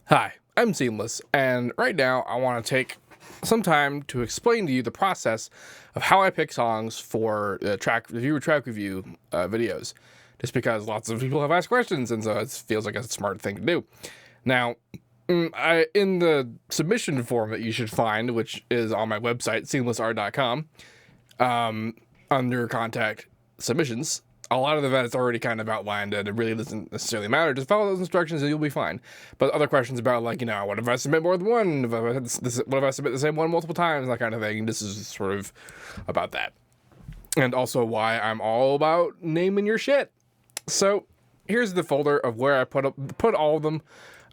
Hi, I'm Seamless, and right now I want to take some time to explain to you the process of how I pick songs for track review videos. Just because lots of people have asked questions, and so it feels like a smart thing to do. Now, in the submission form that you should find, which is on my website, SeamlessR.com, under contact submissions, a lot of that is already kind of outlined, and it really doesn't necessarily matter. Just follow those instructions and you'll be fine. But other questions about, like, what if I submit more than one? What if I submit the same one multiple times? That kind of thing. This is sort of about that. And also why I'm all about naming your shit. So here's the folder of where I put all of them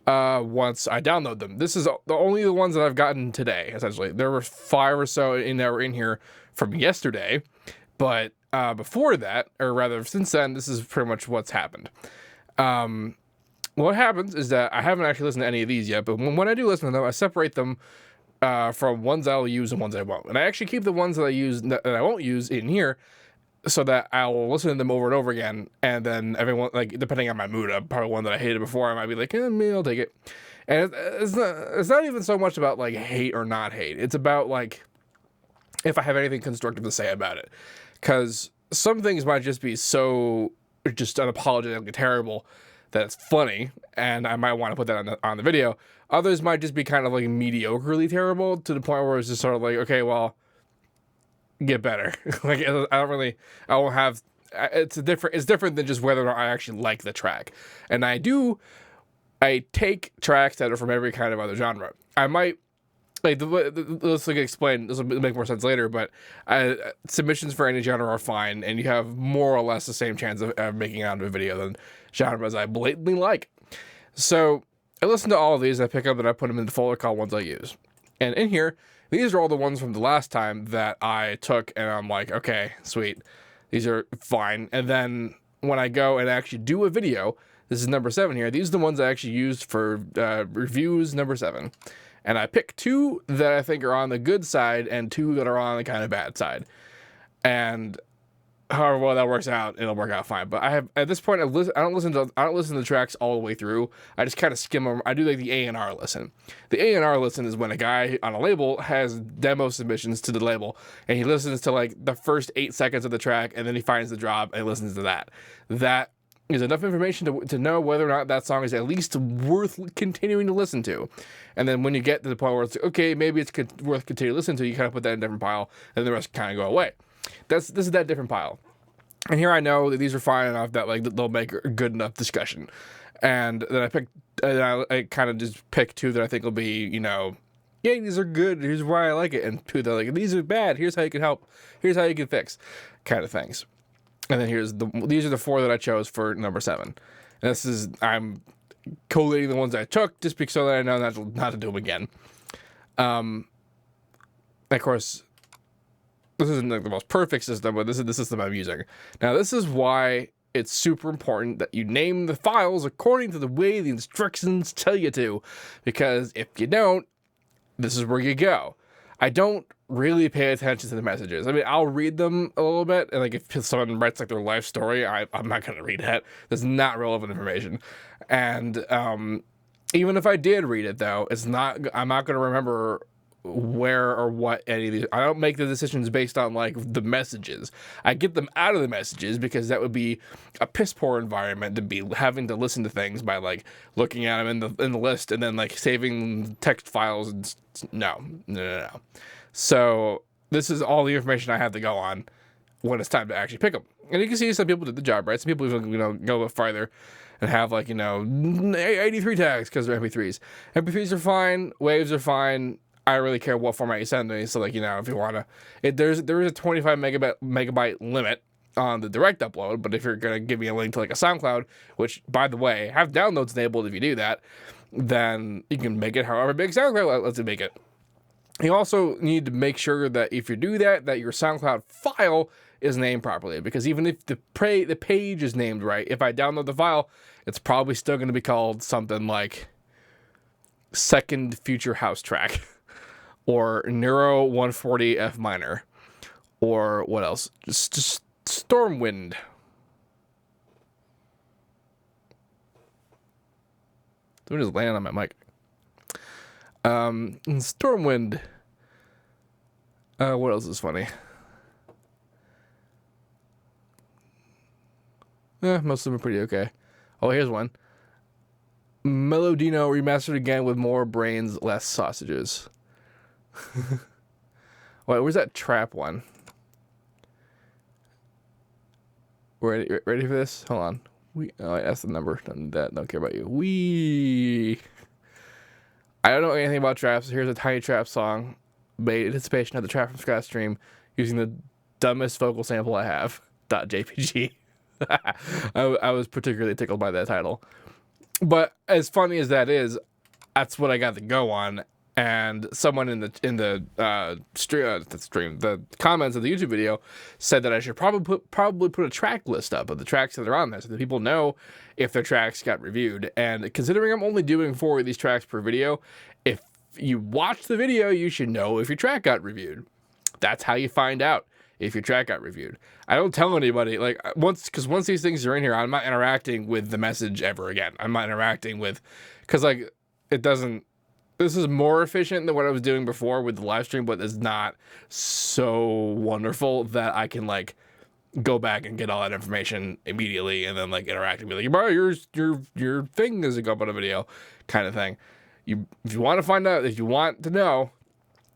once I download them. This is only the ones that I've gotten today, essentially. There were 5 or so that were in here from yesterday, but before that, or rather since then, this is pretty much what's happened. What happens is that I haven't actually listened to any of these yet, but when I do listen to them, I separate them from ones I'll use and ones I won't. And I actually keep the ones that I use that I won't use in here so that I'll listen to them over and over again. And then everyone, like, depending on my mood, probably one that I hated before, I might be like, maybe I'll take it. And it's not even so much about, like, hate or not hate. It's about, like, if I have anything constructive to say about it. Because some things might just be so just unapologetically terrible that it's funny, and I might want to put that on the video. Others might just be kind of like mediocrely terrible to the point where it's just sort of like, okay, well, get better. Like, I won't have. It's different than just whether or not I actually like the track, and I take tracks that are from every kind of other genre. I might. Like, let's explain. This will make more sense later, but submissions for any genre are fine, and you have more or less the same chance of making it onto a video than genres I blatantly like. So I listen to all of these, I pick up and I put them in the folder called Ones I Use. And in here, these are all the ones from the last time that I took, and I'm like, okay, sweet. These are fine. And then when I go and actually do a video, this is number 7 here, these are the ones I actually used for reviews number 7. And I pick 2 that I think are on the good side and 2 that are on the kind of bad side. And however well that works out, it'll work out fine. But I have, at this point, I don't listen to the tracks all the way through. I just kind of skim them. I do like the A&R listen. The A&R listen is when a guy on a label has demo submissions to the label, and he listens to like the first 8 seconds of the track, and then he finds the drop and listens to that. That is enough information to know whether or not that song is at least worth continuing to listen to. And then when you get to the point where it's okay, maybe it's worth continuing to listen to, you kind of put that in a different pile, and the rest kind of go away. This is that different pile. And here I know that these are fine enough that, like, they'll make a good enough discussion. And then I kind of just pick 2 that I think will be, yeah, these are good, here's why I like it, and 2 that are like, these are bad, here's how you can help, here's how you can fix, kind of things. And then these are the 4 that I chose for number 7. And I'm collating the ones I took just because so that I know not to do them again. Of course, this isn't like the most perfect system, but this is the system I'm using. Now, this is why it's super important that you name the files according to the way the instructions tell you to. Because if you don't, this is where you go. I don't really pay attention to the messages. I mean, I'll read them a little bit, and like if someone writes like their life story, I'm not gonna read that. That's not relevant information. And even if I did read it, though, I'm not gonna remember where or what any of these. I don't make the decisions based on like the messages. I get them out of the messages because that would be a piss poor environment to be having to listen to things by like looking at them in the list and then like saving text files and no. So this is all the information I have to go on when it's time to actually pick them. And you can see some people did the job right. Some people even go a bit farther and have 83 tags because they're MP3s. MP3s are fine. Waves are fine. I don't really care what format you send me. So if you want to, there is a 25 megabyte limit on the direct upload. But if you're gonna give me a link to like a SoundCloud, which by the way have downloads enabled if you do that, then you can make it however big SoundCloud lets you make it. You also need to make sure that if you do that your SoundCloud file is named properly, because even if the page is named right, if I download the file, it's probably still going to be called something like Second Future House Track or Neuro 140 F minor or what else? Just Stormwind. Someone just landed on my mic. Stormwind. What else is funny? Most of them are pretty okay. Oh, here's one. Melodino remastered again with more brains, less sausages. Wait, where's that trap one? Ready for this? Hold on. Oh, wait, that's the number. Don't need that. Don't care about you. I don't know anything about traps. Here's a tiny trap song. Made anticipation of the Trap from Scratch stream using the dumbest vocal sample I have. .jpg. I was particularly tickled by that title. But as funny as that is, that's what I got to go on. And someone in the comments of the YouTube video said that I should probably put a track list up of the tracks that are on there so that people know if their tracks got reviewed. And considering I'm only doing 4 of these tracks per video, if you watch the video, you should know if your track got reviewed. That's how you find out if your track got reviewed. I don't tell anybody, like, once these things are in here, I'm not interacting with the message ever again. I'm not interacting with, because, like, it doesn't, this is more efficient than what I was doing before with the live stream, but it's not so wonderful that I can, like, go back and get all that information immediately and then, like, interact and be like, bro, your thing doesn't go up on a video, kind of thing. If you want to find out, if you want to know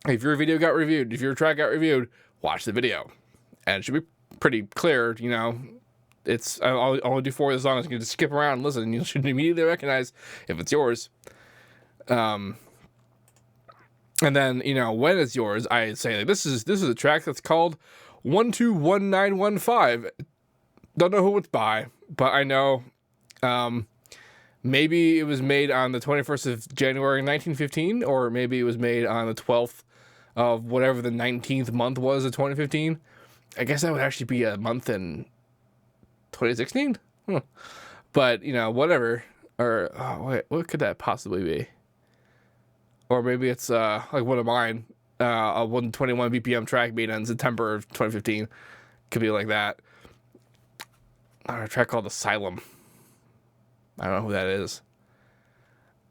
if your video got reviewed, if your track got reviewed, watch the video. And it should be pretty clear, you know. I'll only do 4 of the songs. You can just skip around and listen, and you should immediately recognize if it's yours. And then, you know, when it's yours, I say, like, this is a track that's called 121915. Don't know who it's by, but I know maybe it was made on the 21st of January 1915, or maybe it was made on the 12th of whatever the 19th month was of 2015. I guess that would actually be a month in 2016. But, you know, whatever. Or, oh, wait, what could that possibly be? Or maybe it's like one of mine, a 121 BPM track made in September of 2015. Could be like that. A track called Asylum. I don't know who that is.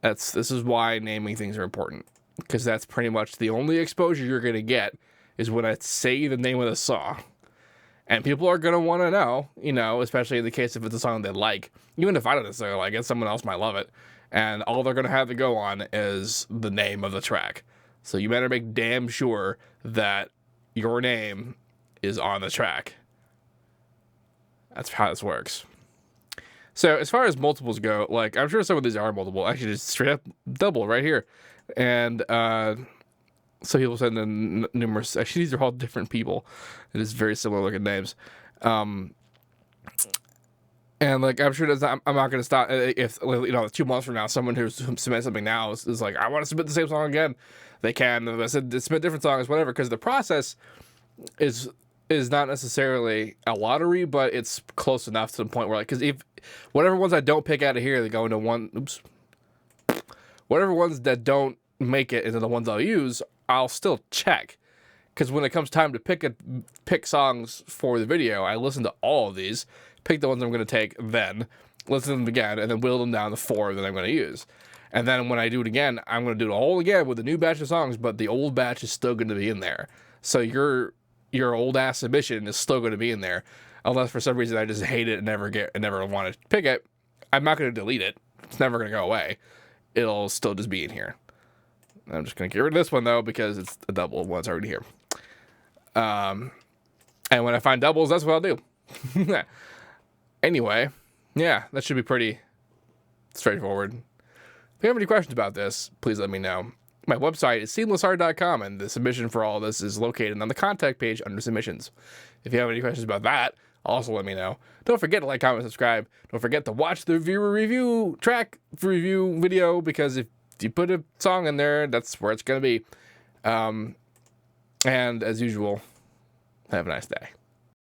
This is why naming things are important, because that's pretty much the only exposure you're gonna get is when I say the name of the song. And people are gonna want to know, you know, especially in the case if it's a song they like. Even if I don't necessarily like it, someone else might love it. And all they're gonna have to go on is the name of the track. So you better make damn sure that your name is on the track. That's how this works. So as far as multiples go, like, I'm sure some of these are multiple. Actually, just straight up double right here. And some people send in numerous. Actually, these are all different people. It is very similar looking names. And, like, I'm sure I'm not going to stop if, you know, 2 months from now, someone who submits something now is like, I want to submit the same song again. They can. I said, submit different songs, whatever, because the process is not necessarily a lottery, but it's close enough to the point where, like, because if whatever ones I don't pick out of here, they go into one. Oops. Whatever ones that don't make it into the ones I'll use, I'll still check. Because when it comes time to pick songs for the video, I listen to all of these, pick the ones I'm going to take, then listen to them again, and then whittle them down to 4 that I'm going to use. And then when I do it again, I'm going to do it all again with a new batch of songs, but the old batch is still going to be in there. So your old ass submission is still going to be in there, unless for some reason I just hate it and never want to pick it. I'm not going to delete it. It's never going to go away. It'll still just be in here. I'm just going to get rid of this one, though, because it's a double one. It's already here. And when I find doubles, that's what I'll do. Anyway, yeah, that should be pretty straightforward. If you have any questions about this, please let me know. My website is SeamlessR.com, and the submission for all of this is located on the contact page under submissions. If you have any questions about that, also let me know. Don't forget to like, comment, subscribe. Don't forget to watch the viewer review track review video, because if you put a song in there, that's where it's going to be. And as usual, have a nice day.